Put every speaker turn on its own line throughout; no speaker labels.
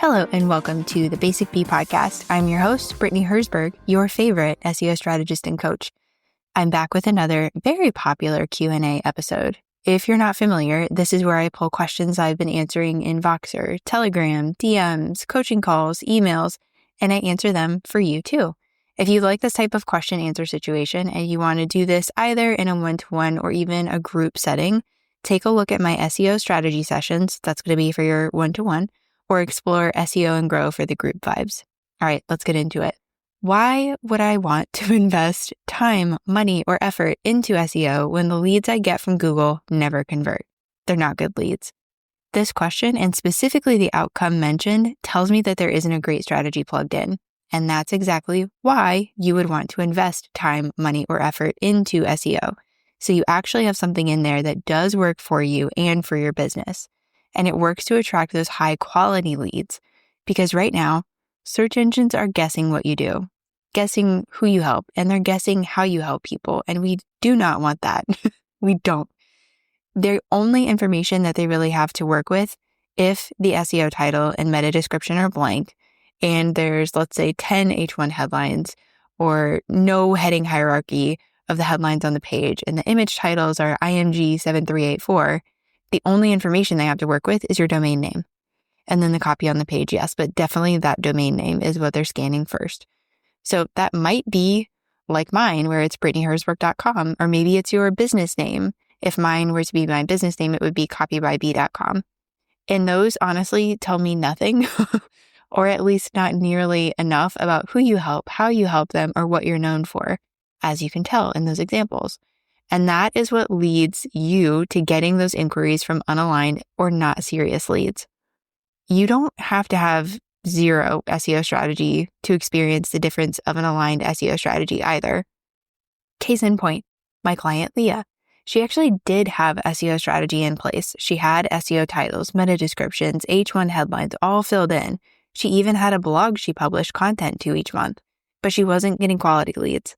Hello and welcome to the Basic Bee podcast. I'm your host, Brittany Herzberg, your favorite SEO strategist and coach. I'm back with another very popular Q&A episode. If you're not familiar, this is where I pull questions I've been answering in Voxer, Telegram, DMs, coaching calls, emails, and I answer them for you too. If you like this type of question answer situation and you want to do this either in a one-to-one or even a group setting, take a look at my SEO strategy sessions. That's going to be for your one-to-one, or explore SEO and grow for the group vibes. All right, let's get into it. Why would I want to invest time, money, or effort into SEO when the leads I get from Google never convert? They're not good leads. This question, and specifically the outcome mentioned, tells me that there isn't a great strategy plugged in. And that's exactly why you would want to invest time, money, or effort into SEO. So you actually have something in there that does work for you and for your business. And it works to attract those high quality leads. Because right now, search engines are guessing what you do, guessing who you help, and they're guessing how you help people. And we do not want that. We don't. The only information that they really have to work with, if the SEO title and meta description are blank, and there's, let's say, 10 H1 headlines, or no heading hierarchy of the headlines on the page, and the image titles are IMG 7384, the only information they have to work with is your domain name. And then the copy on the page, yes, but definitely that domain name is what they're scanning first. So that might be like mine, where it's BrittanyHerzberg.com, or maybe it's your business name. If mine were to be my business name, it would be copybybee.com. And those honestly tell me nothing, or at least not nearly enough about who you help, how you help them, or what you're known for, as you can tell in those examples. And that is what leads you to getting those inquiries from unaligned or not serious leads. You don't have to have zero SEO strategy to experience the difference of an aligned SEO strategy either. Case in point, my client Leah. She actually did have SEO strategy in place. She had SEO titles, meta descriptions, H1 headlines, all filled in. She even had a blog she published content to each month, but she wasn't getting quality leads.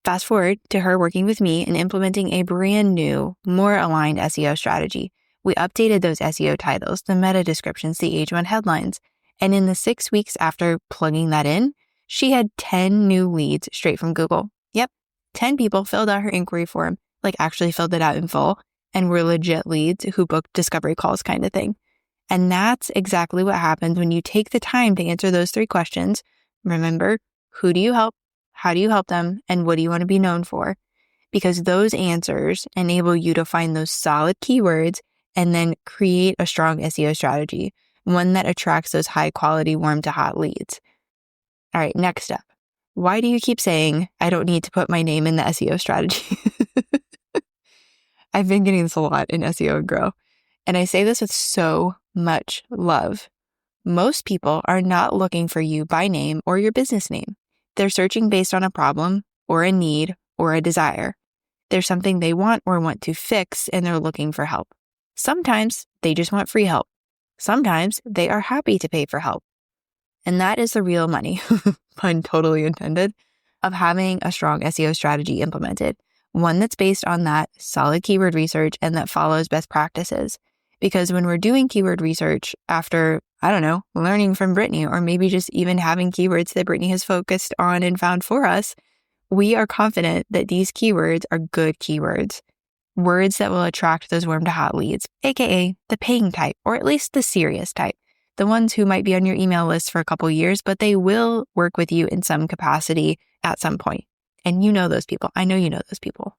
Fast forward to her working with me and implementing a brand new, more aligned SEO strategy. We updated those SEO titles, the meta descriptions, the H1 headlines. And in the 6 weeks after plugging that in, she had 10 new leads straight from Google. Yep, 10 people filled out her inquiry form, like actually filled it out in full, and were legit leads who booked discovery calls kind of thing. And that's exactly what happens when you take the time to answer those 3 questions. Remember, who do you help? How do you help them? And what do you want to be known for? Because those answers enable you to find those solid keywords and then create a strong SEO strategy, one that attracts those high quality warm to hot leads. All right, next up. Why do you keep saying I don't need to put my name in the SEO strategy? I've been getting this a lot in SEO and Grow. And I say this with so much love. Most people are not looking for you by name or your business name. They're searching based on a problem or a need or a desire. There's something they want or want to fix, and they're looking for help. Sometimes they just want free help. Sometimes they are happy to pay for help. And that is the real money, pun totally intended, of having a strong SEO strategy implemented. One that's based on that solid keyword research and that follows best practices. Because when we're doing keyword research after, learning from Brittany, or maybe just even having keywords that Brittany has focused on and found for us, we are confident that these keywords are good keywords. Words that will attract those warm to hot leads, aka the paying type, or at least the serious type. The ones who might be on your email list for a couple years, but they will work with you in some capacity at some point. And you know those people. I know you know those people.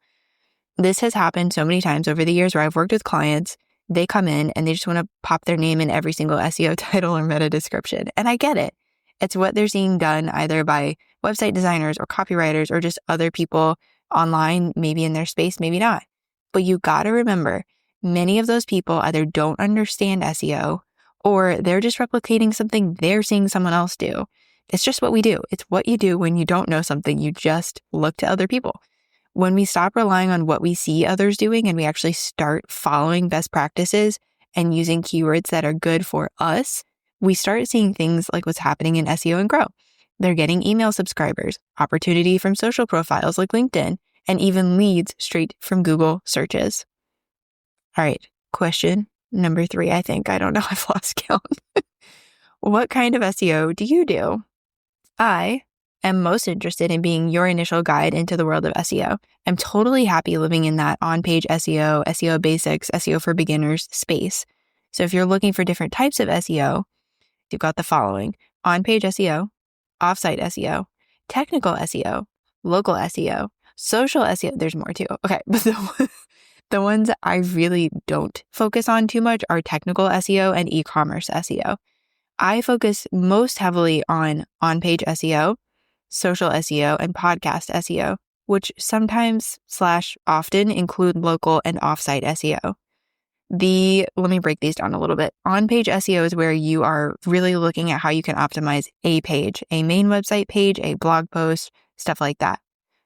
This has happened so many times over the years where I've worked with clients. They come in and they just want to pop their name in every single SEO title or meta description. And I get it. It's what they're seeing done either by website designers or copywriters or just other people online, maybe in their space, maybe not. But you got to remember, many of those people either don't understand SEO or they're just replicating something they're seeing someone else do. It's just what we do. It's what you do when you don't know something. You just look to other people. When we stop relying on what we see others doing and we actually start following best practices and using keywords that are good for us, we start seeing things like what's happening in SEO and Grow. They're getting email subscribers, opportunity from social profiles like LinkedIn, and even leads straight from Google searches. All right, question number 3, I think. I don't know, I've lost count. What kind of SEO do you do? I am most interested in being your initial guide into the world of SEO. I'm totally happy living in that on-page SEO, SEO basics, SEO for beginners space. So if you're looking for different types of SEO, you've got the following: on-page SEO, off-site SEO, technical SEO, local SEO, social SEO. There's more too. Okay, but the ones I really don't focus on too much are technical SEO and e-commerce SEO. I focus most heavily on-page SEO, social SEO, and podcast SEO, which sometimes / often include local and off-site SEO. Let me break these down a little bit. On-page SEO is where you are really looking at how you can optimize a page, a main website page, a blog post, stuff like that.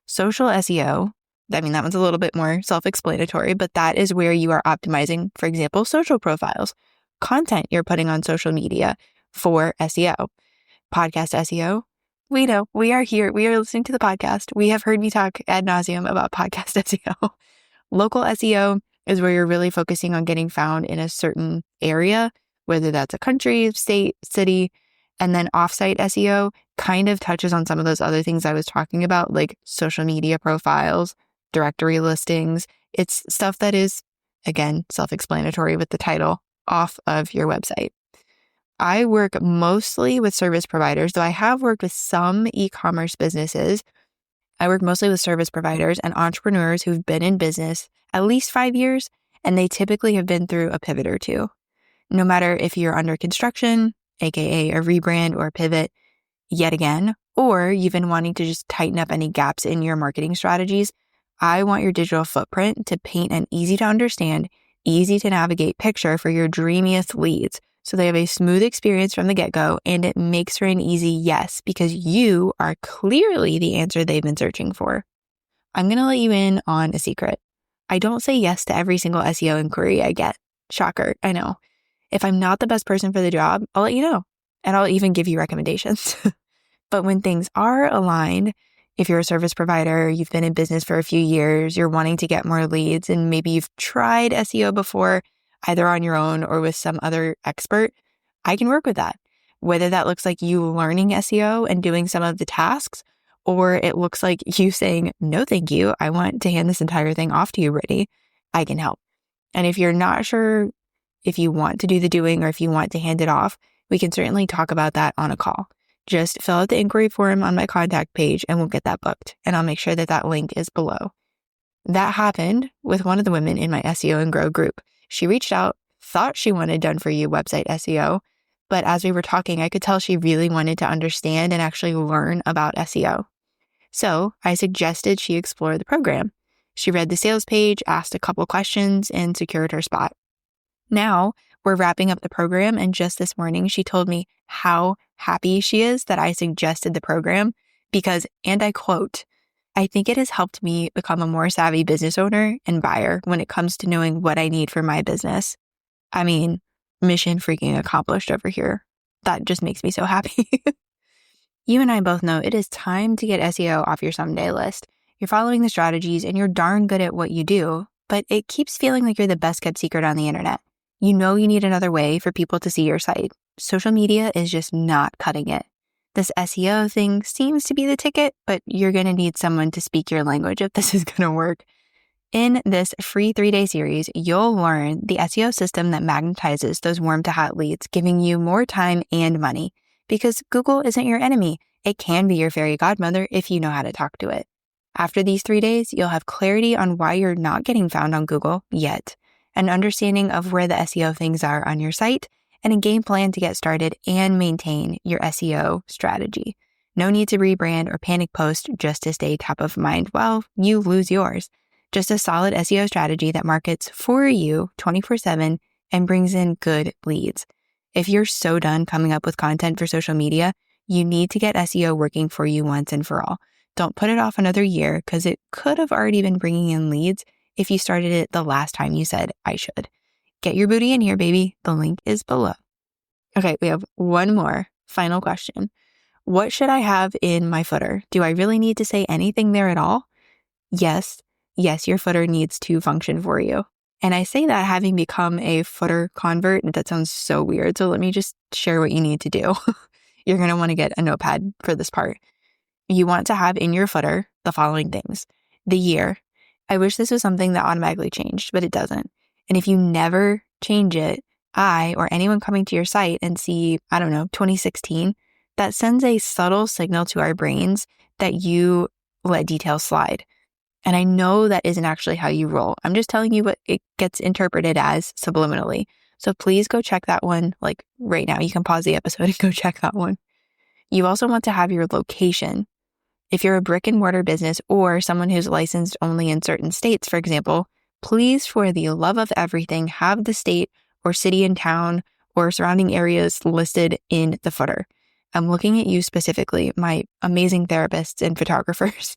Social SEO, that one's a little bit more self-explanatory, but that is where you are optimizing, for example, social profiles, content you're putting on social media for SEO. Podcast SEO, we know, we are here, we are listening to the podcast. We have heard me talk ad nauseum about podcast SEO. Local SEO is where you're really focusing on getting found in a certain area, whether that's a country, state, city. And then offsite SEO kind of touches on some of those other things I was talking about, like social media profiles, directory listings. It's stuff that is, again, self-explanatory with the title, off of your website. I work mostly with service providers, though I have worked with some e-commerce businesses. I work mostly with service providers and entrepreneurs who've been in business at least 5 years, and they typically have been through a pivot or two. No matter if you're under construction, aka a rebrand or a pivot yet again, or you've been wanting to just tighten up any gaps in your marketing strategies, I want your digital footprint to paint an easy to understand, easy to navigate picture for your dreamiest leads, so they have a smooth experience from the get-go, and it makes for an easy yes, because you are clearly the answer they've been searching for. I'm going to let you in on a secret. I don't say yes to every single SEO inquiry I get. Shocker, I know. If I'm not the best person for the job, I'll let you know, and I'll even give you recommendations. But when things are aligned, if you're a service provider, you've been in business for a few years, you're wanting to get more leads, and maybe you've tried SEO before, either on your own or with some other expert, I can work with that. Whether that looks like you learning SEO and doing some of the tasks, or it looks like you saying, no, thank you, I want to hand this entire thing off to you, Brittany, I can help. And if you're not sure if you want to do the doing or if you want to hand it off, we can certainly talk about that on a call. Just fill out the inquiry form on my contact page and we'll get that booked. And I'll make sure that that link is below. That happened with one of the women in my SEO and Grow group. She reached out, thought she wanted done for you website SEO, but as we were talking, I could tell she really wanted to understand and actually learn about SEO. So I suggested she explore the program. She read the sales page, asked a couple questions, and secured her spot. Now we're wrapping up the program, and just this morning, she told me how happy she is that I suggested the program because, and I quote, I think it has helped me become a more savvy business owner and buyer when it comes to knowing what I need for my business. Mission freaking accomplished over here. That just makes me so happy. You and I both know it is time to get SEO off your someday list. You're following the strategies and you're darn good at what you do, but it keeps feeling like you're the best kept secret on the internet. You know you need another way for people to see your site. Social media is just not cutting it. This SEO thing seems to be the ticket, but you're going to need someone to speak your language if this is going to work. In this free 3-day series, you'll learn the SEO system that magnetizes those warm to hot leads, giving you more time and money. Because Google isn't your enemy. It can be your fairy godmother if you know how to talk to it. After these 3 days, you'll have clarity on why you're not getting found on Google yet, an understanding of where the SEO things are on your site, and a game plan to get started and maintain your SEO strategy. No need to rebrand or panic post just to stay top of mind while you lose yours. Just a solid SEO strategy that markets for you 24/7 and brings in good leads. If you're so done coming up with content for social media, you need to get SEO working for you once and for all. Don't put it off another year because it could have already been bringing in leads if you started it the last time you said, I should. Get your booty in here, baby. The link is below. Okay, we have one more final question. What should I have in my footer? Do I really need to say anything there at all? Yes, your footer needs to function for you. And I say that having become a footer convert, that sounds so weird. So let me just share what you need to do. You're going to want to get a notepad for this part. You want to have in your footer the following things: the year. I wish this was something that automatically changed, but it doesn't. And if you never change it, I or anyone coming to your site and see, 2016, that sends a subtle signal to our brains that you let details slide. And I know that isn't actually how you roll. I'm just telling you what it gets interpreted as subliminally. So please go check that one like right now. You can pause the episode and go check that one. You also want to have your location. If you're a brick and mortar business or someone who's licensed only in certain states, for example, please, for the love of everything, have the state or city and town or surrounding areas listed in the footer. I'm looking at you specifically, my amazing therapists and photographers.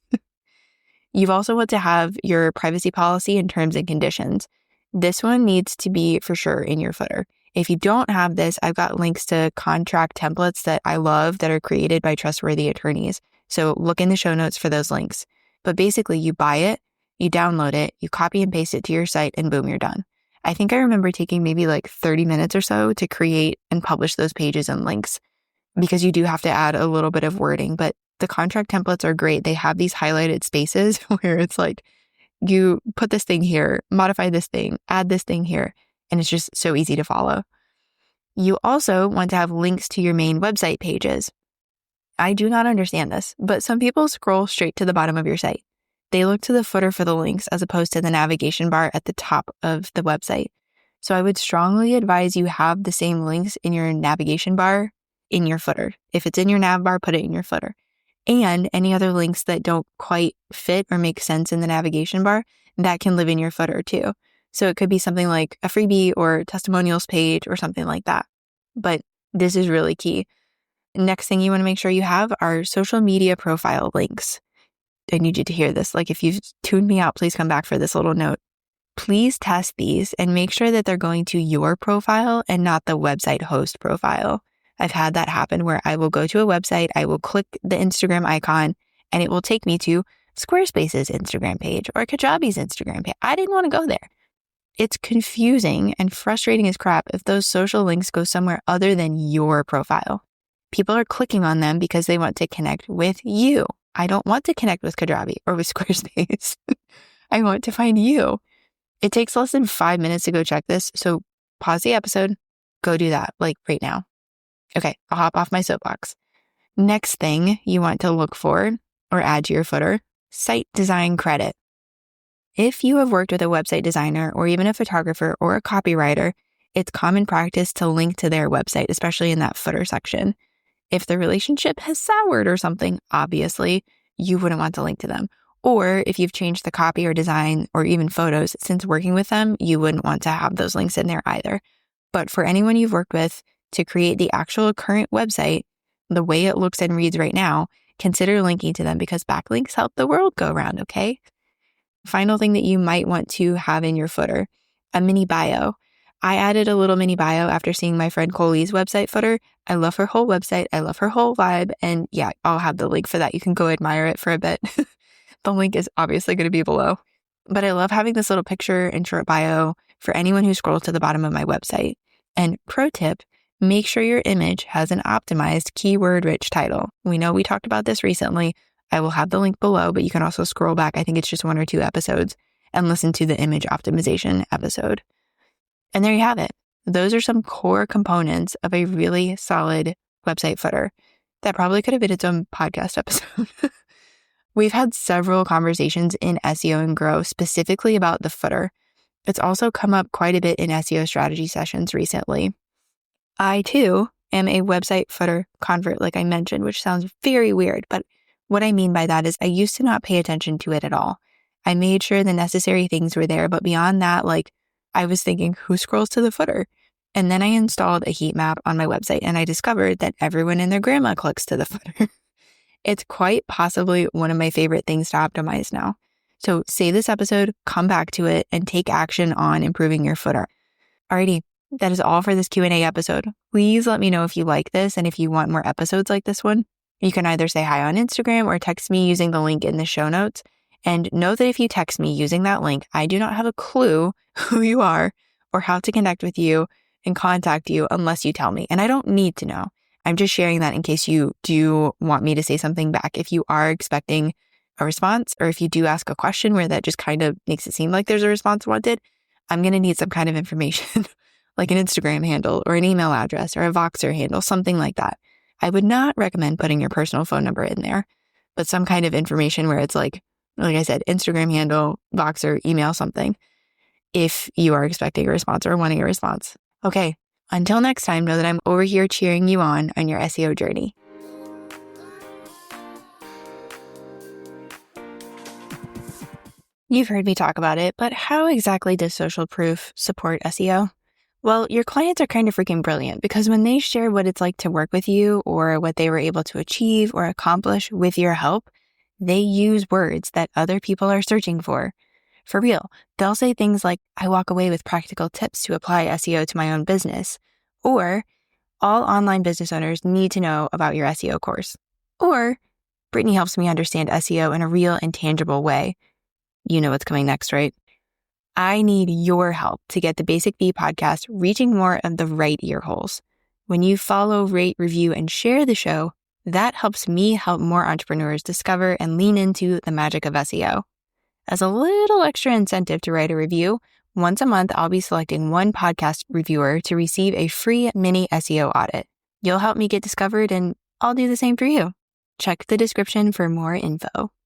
You also want to have your privacy policy and terms and conditions. This one needs to be for sure in your footer. If you don't have this, I've got links to contract templates that I love that are created by trustworthy attorneys. So look in the show notes for those links. But basically, you buy it, you download it, you copy and paste it to your site, and boom, you're done. I think I remember taking maybe like 30 minutes or so to create and publish those pages and links, because you do have to add a little bit of wording. But the contract templates are great. They have these highlighted spaces where it's like, you put this thing here, modify this thing, add this thing here, and it's just so easy to follow. You also want to have links to your main website pages. I do not understand this, but some people scroll straight to the bottom of your site. They look to the footer for the links as opposed to the navigation bar at the top of the website. So I would strongly advise you have the same links in your navigation bar in your footer. If it's in your nav bar, put it in your footer. And any other links that don't quite fit or make sense in the navigation bar, that can live in your footer too. So it could be something like a freebie or testimonials page or something like that. But this is really key. Next thing you want to make sure you have are social media profile links. I need you to hear this. Like, if you've tuned me out, please come back for this little note. Please test these and make sure that they're going to your profile and not the website host profile. I've had that happen where I will go to a website, I will click the Instagram icon, and it will take me to Squarespace's Instagram page or Kajabi's Instagram page. I didn't want to go there. It's confusing and frustrating as crap if those social links go somewhere other than your profile. People are clicking on them because they want to connect with you. I don't want to connect with Kajabi or with Squarespace. I want to find you. It takes less than 5 minutes to go check this. So pause the episode, go do that like right now. Okay, I'll hop off my soapbox. Next thing you want to look for or add to your footer, site design credit. If you have worked with a website designer or even a photographer or a copywriter, it's common practice to link to their website, especially in that footer section. If the relationship has soured or something, obviously, you wouldn't want to link to them. Or if you've changed the copy or design or even photos since working with them, you wouldn't want to have those links in there either. But for anyone you've worked with to create the actual current website, the way it looks and reads right now, consider linking to them because backlinks help the world go round, okay? Final thing that you might want to have in your footer, a mini bio. I added a little mini bio after seeing my friend Coley's website footer. I love her whole website. I love her whole vibe. And yeah, I'll have the link for that. You can go admire it for a bit. The link is obviously going to be below. But I love having this little picture and short bio for anyone who scrolls to the bottom of my website. And pro tip, make sure your image has an optimized keyword-rich title. We know we talked about this recently. I will have the link below, but you can also scroll back. I think it's just 1 or 2 episodes and listen to the image optimization episode. And there you have it. Those are some core components of a really solid website footer that probably could have been its own podcast episode. We've had several conversations in SEO and Grow specifically about the footer. It's also come up quite a bit in SEO strategy sessions recently. I too am a website footer convert, like I mentioned, which sounds very weird, but what I mean by that is I used to not pay attention to it at all. I made sure the necessary things were there, but beyond that, I was thinking, who scrolls to the footer? And then I installed a heat map on my website and I discovered that everyone and their grandma clicks to the footer. It's quite possibly one of my favorite things to optimize now. So save this episode, come back to it, and take action on improving your footer. Alrighty, that is all for this Q&A episode. Please let me know if you like this and if you want more episodes like this one. You can either say hi on Instagram or text me using the link in the show notes. And know that if you text me using that link, I do not have a clue who you are or how to connect with you and contact you unless you tell me. And I don't need to know. I'm just sharing that in case you do want me to say something back. If you are expecting a response, or if you do ask a question where that just kind of makes it seem like there's a response wanted, I'm going to need some kind of information, like an Instagram handle or an email address or a Voxer handle, something like that. I would not recommend putting your personal phone number in there, but some kind of information where it's like I said, Instagram handle, Voxer, email, something, if you are expecting a response or wanting a response. Okay, until next time, know that I'm over here cheering you on your SEO journey. You've heard me talk about it, but how exactly does social proof support SEO? Well, your clients are kind of freaking brilliant because when they share what it's like to work with you or what they were able to achieve or accomplish with your help, they use words that other people are searching for. For real, they'll say things like, I walk away with practical tips to apply SEO to my own business, or all online business owners need to know about your SEO course, or Brittany helps me understand SEO in a real and tangible way. You know what's coming next, right? I need your help to get the Basic Bee podcast reaching more of the right ear holes. When you follow, rate, review, and share the show, that helps me help more entrepreneurs discover and lean into the magic of SEO. As a little extra incentive to write a review, once a month, I'll be selecting one podcast reviewer to receive a free mini SEO audit. You'll help me get discovered, and I'll do the same for you. Check the description for more info.